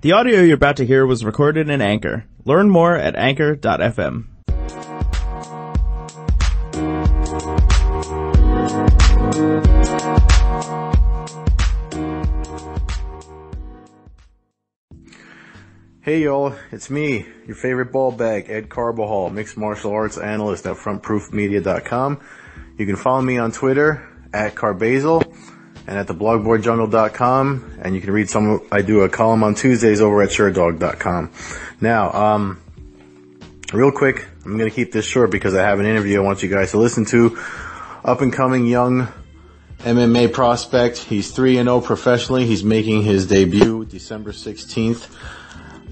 The audio you're about to hear was recorded in Anchor. Learn more at anchor.fm. Hey y'all, it's me, your favorite ball bag, Ed Carbajal, mixed martial arts analyst at frontproofmedia.com. You can follow me on Twitter at Carbazal and at theblogboardjungle.com, and you can read I do a column on Tuesdays over at SureDog.com. Now, real quick, I'm going to keep this short because I have an interview I want you guys to listen to. Up and coming young MMA prospect. He's 3-0 professionally. He's making his debut December 16th.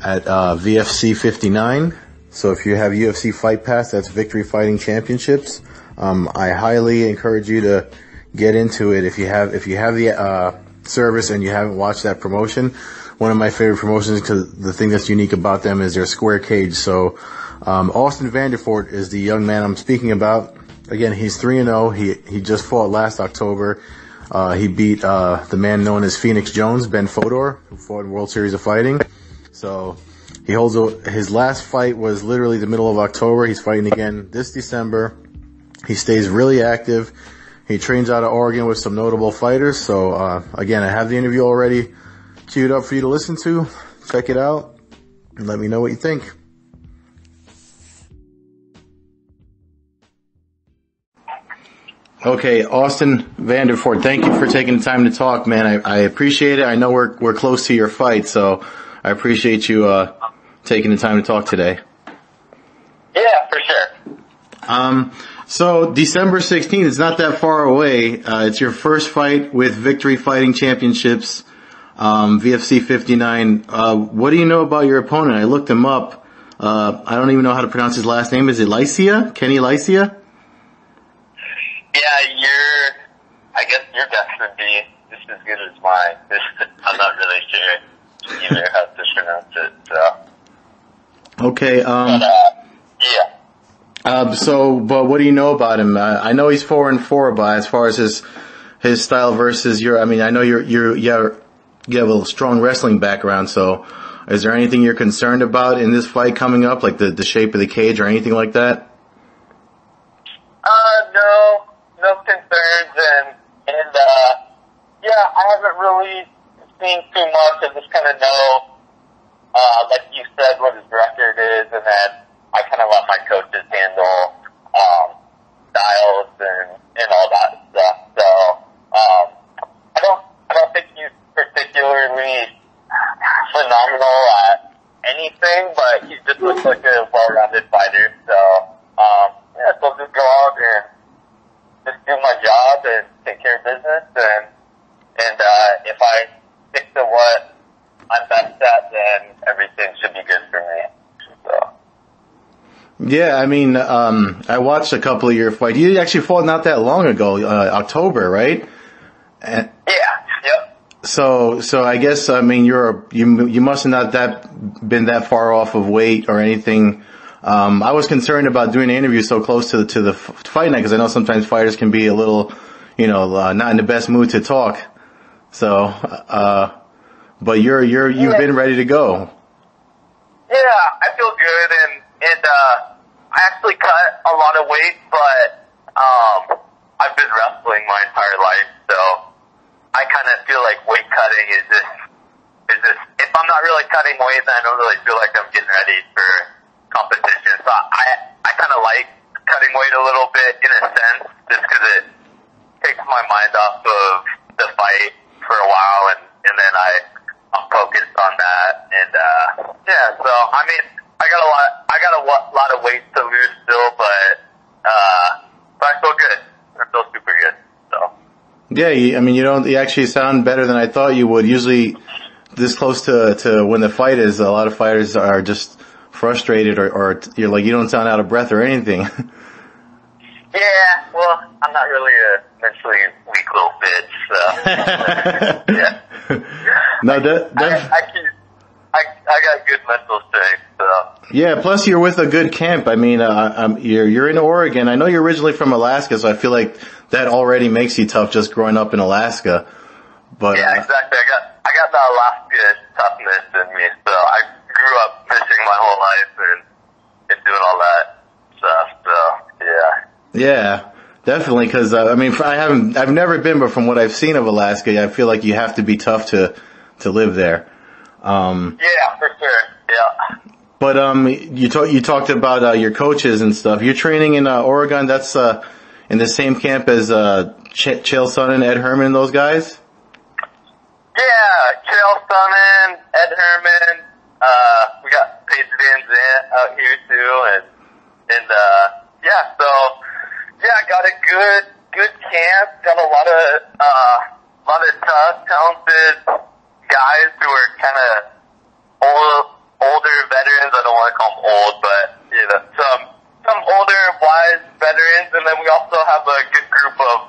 At VFC 59. So if you have UFC Fight Pass, that's Victory Fighting Championships. I highly encourage you to get into it if you have the service and you haven't watched that promotion. One of my favorite promotions, because the thing that's unique about them is their square cage. So Austin Vanderford is the young man I'm speaking about. Again, he's 3-0. He just fought last October. He beat the man known as Phoenix Jones, Ben Fodor, who fought in World Series of Fighting. So he holds his last fight was literally the middle of October. He's fighting again this December. He stays really active. He trains out of Oregon with some notable fighters. So again, I have the interview already queued up for you to listen to. Check it out and let me know what you think. Okay, Austin Vanderford, thank you for taking the time to talk, man. I appreciate it. I know we're close to your fight, so I appreciate you taking the time to talk today. Yeah, for sure. So December 16th, it's not that far away. It's your first fight with Victory Fighting Championships, VFC 59. What do you know about your opponent? I looked him up. I don't even know how to pronounce his last name. Is it Lycia? Kenny Lycia? Yeah, I guess your guess would be just as good as mine. I'm not really sure either how to pronounce it, so. Okay, yeah. But what do you know about him? I know he's 4-4, but as far as his style versus I know you have a strong wrestling background, so is there anything you're concerned about in this fight coming up, like the shape of the cage or anything like that? No concerns, and yeah, I haven't really seen too much. I just kind of know, like you said, what his record is, and then I kind of let my coaches handle styles and all that stuff. So I don't think he's particularly phenomenal at anything, but he just looks like a well-rounded fighter. So yeah, so I'll just go out and just do my job and take care of business, and if I stick to what I'm best at, then everything should be good for me. So. Yeah, I mean, I watched a couple of your fights. You actually fought not that long ago, October, right? Yeah. Yep. So I guess, I mean, you must have not been that far off of weight or anything. I was concerned about doing an interview so close to the fight night, because I know sometimes fighters can be a little, not in the best mood to talk. So, but you've been ready to go. Yeah, I feel good, and I actually cut a lot of weight, but I've been wrestling my entire life, so I kind of feel like weight cutting is this. If I'm not really cutting weight, then I don't really feel like I'm getting ready for competition. So I kind of like cutting weight a little bit in a sense, just because it takes my mind off of the fight for a while, and then I'm focused on that, and yeah. So I mean, I got a lot of weight to lose still, but I feel good. I feel super good. So yeah, I mean, you actually sound better than I thought you would. Usually, this close to when the fight is, a lot of fighters are just frustrated, or you're like, you don't sound out of breath or anything. Yeah, well, I'm not really a mentally weak little bitch, so yeah. No, I got good mental strength, so. Yeah, plus you're with a good camp. I mean, you're in Oregon. I know you're originally from Alaska, so I feel like that already makes you tough just growing up in Alaska. But yeah, exactly. I got the Alaska toughness in me, so Yeah, definitely. Because I mean, I've never been, but from what I've seen of Alaska, I feel like you have to be tough to live there. Yeah, for sure. Yeah. But you talked about your coaches and stuff. You're training in Oregon. That's in the same camp as Chael Sonnen, Ed Herman, and those guys. Yeah, Chael Sonnen, Ed Herman. We got Paige VanZant out here too, and yeah. So yeah, got a good camp. Got a lot of tough, talented guys who are kind of older veterans. I don't want to call them old, but you know, some older, wise veterans, and then we also have a good group of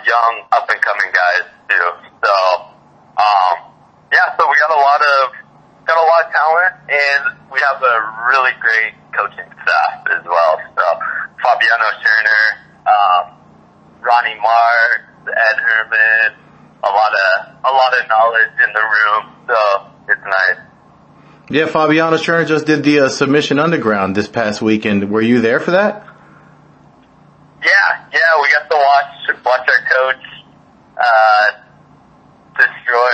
young, up and coming guys too. So yeah, so we got a lot of talent, and we have a really great coaching staff as well. So Fabiano Scherner, Ronnie Marks, Ed Herman, a lot of knowledge in the room. So it's nice. Yeah, Fabiano Scherner just did the Submission Underground this past weekend. Were you there for that? Yeah, we got to watch our coach destroy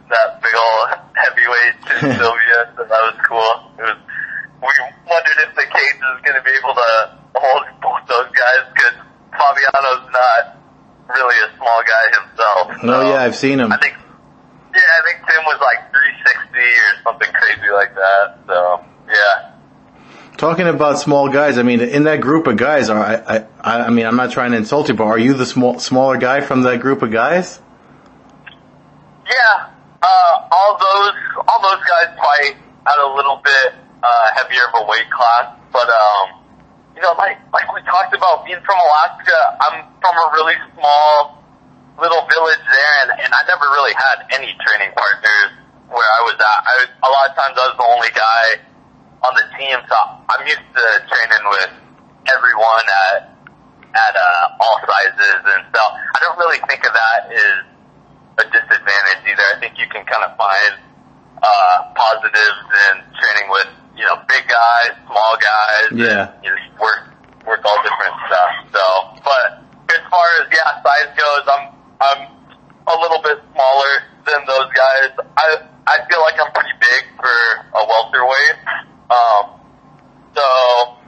that big old heavyweight to Sylvia, so that was cool. We wondered if the cage was going to be able to hold both those guys, because Fabiano's not really a small guy himself. So No, yeah, I've seen him. I think Tim was like 360 or something crazy like that. So yeah. Talking about small guys, I mean, in that group of guys, I mean, I'm not trying to insult you, but are you the smaller guy from that group of guys? Yeah, all those guys fight at a little bit heavier of a weight class, but you know, like we talked about, being from Alaska, I'm from a really small little village there, and I never really had any training partners where I was at. A lot of times I was the only guy on the team, so I'm used to training with everyone at all sizes, and so I don't really think of that as a disadvantage either. I think you can kind of find positives in training with, you know, big guys, small guys. Yeah. And you just work all different stuff. So, but as far as size goes, I'm a little bit smaller than those guys. I feel like I'm pretty big for a welterweight. So,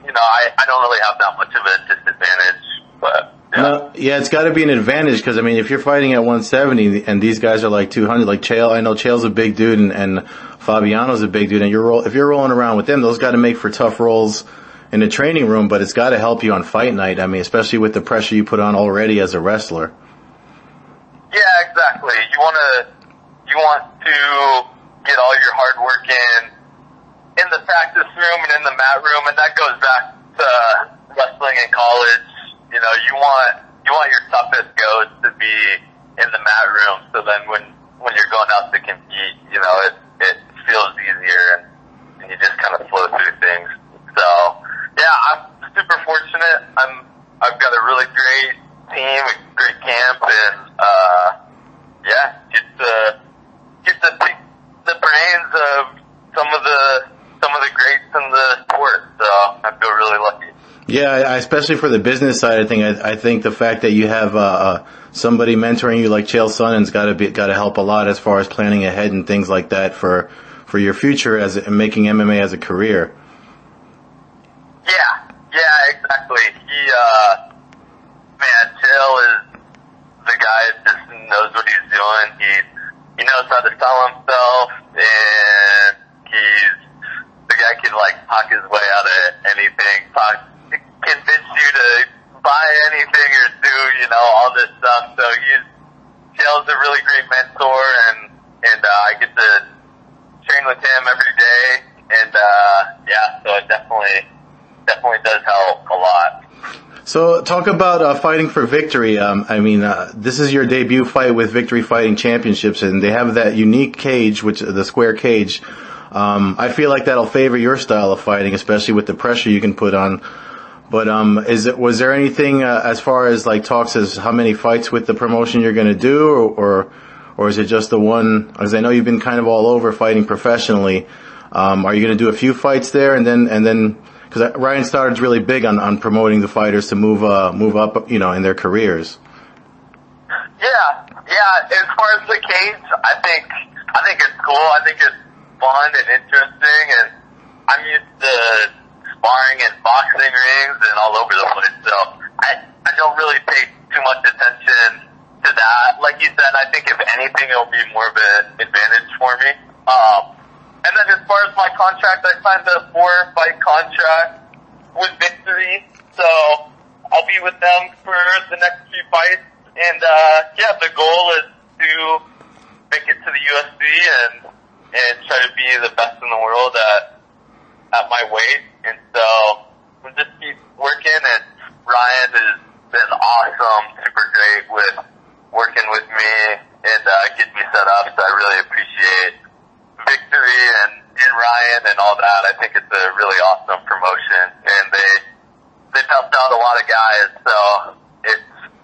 you know, I don't really have that much of a disadvantage, but yeah. No, yeah, it's got to be an advantage, because I mean, if you're fighting at 170 and these guys are like 200, like Chael, I know Chael's a big dude and Fabiano's a big dude, and if you're rolling around with them, those got to make for tough rolls in the training room, but it's got to help you on fight night. I mean, especially with the pressure you put on already as a wrestler. Yeah, exactly. You want to get all your hard work in the practice room and in the mat room, and that goes back to wrestling in college. You know, you want your toughest goes to be in the mat room, so then when you're going out to compete, you know, it feels easier, and you just kind of flow through things. So yeah, I'm super fortunate. I've got a really great team, a great camp, and get to pick the brains of some of the greats in the sport. So I feel really lucky. Yeah, especially for the business side of things, I think the fact that you have somebody mentoring you like Chael Sonnen's got to help a lot as far as planning ahead and things like that for your future and making MMA as a career. Yeah, exactly. Chael is the guy that just knows what he's doing. He knows how to sell himself, and he's the guy can like talk his way out of anything, convince you to buy anything or do, you know, all this stuff. So Chael's a really great mentor, and I get to train with him every day, and so it definitely does help a lot. So talk about fighting for Victory. I mean, this is your debut fight with Victory Fighting Championships, and they have that unique cage, which the square cage. I feel like that'll favor your style of fighting, especially with the pressure you can put on. But was there anything as far as like talks as how many fights with the promotion you're going to do, or is it just the one? Because I know you've been kind of all over fighting professionally. Are you going to do a few fights there and then because Ryan Stoddard's really big on promoting the fighters to move up, in their careers. Yeah. As far as the cage, I think it's cool. I think it's fun and interesting, and I'm used to sparring in boxing rings and all over the place, so I don't really pay too much attention to that. Like you said, I think if anything, it'll be more of an advantage for me. And then as far as my contract, I signed a 4-fight contract with Victory, so I'll be with them for the next few fights. And the goal is to make it to the UFC and try to be the best in the world at my weight. And so we'll just keep working, and Ryan has been awesome, super great with working with me and getting me set up. So I really appreciate Victory and Ryan and all that. I think it's a really awesome promotion, and they've helped out a lot of guys. So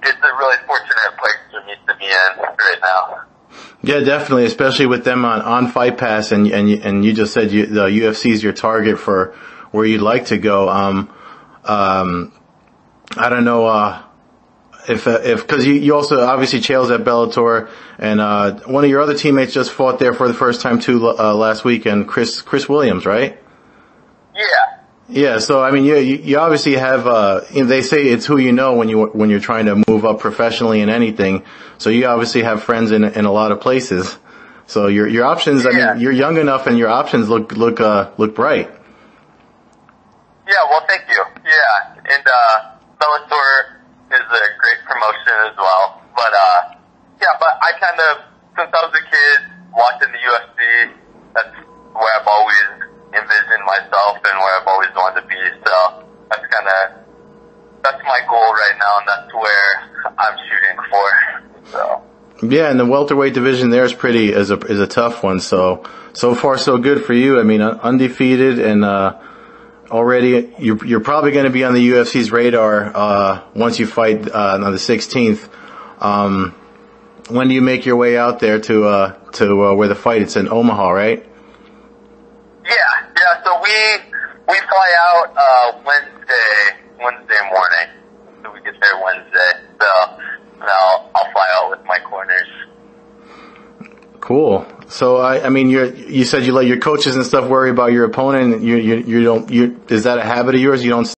it's a really fortunate place for me to be in right now. Yeah, definitely, especially with them on Fight Pass, and you just said the UFC is your target for where you'd like to go. I don't know if because you also obviously Chael's at Bellator, and one of your other teammates just fought there for the first time too last weekend, Chris Williams, right? Yeah. Yeah, so I mean, you obviously have. They say it's who you know when you're trying to move up professionally in anything. So you obviously have friends in a lot of places. So your options. Yeah. I mean, you're young enough, and your options look bright. Yeah, well, thank you. Yeah, and Bellator is a great promotion as well. But but I kind of, since I was a kid watching the UFC, that's where I've always envisioned myself and where I've always wanted to be. So that's my goal right now, and that's where I'm shooting for. So. Yeah, and the welterweight division there is a tough one. So far so good for you. I mean, undefeated, and already you're probably going to be on the UFC's radar once you fight on the 16th. When do you make your way out there to where the fight? It's in Omaha, right? Yeah. So we fly out Wednesday morning. So we get there Wednesday. So I'll fly out with my corners. Cool. So I mean, you said you let your coaches and stuff worry about your opponent. You don't. Is that a habit of yours? You don't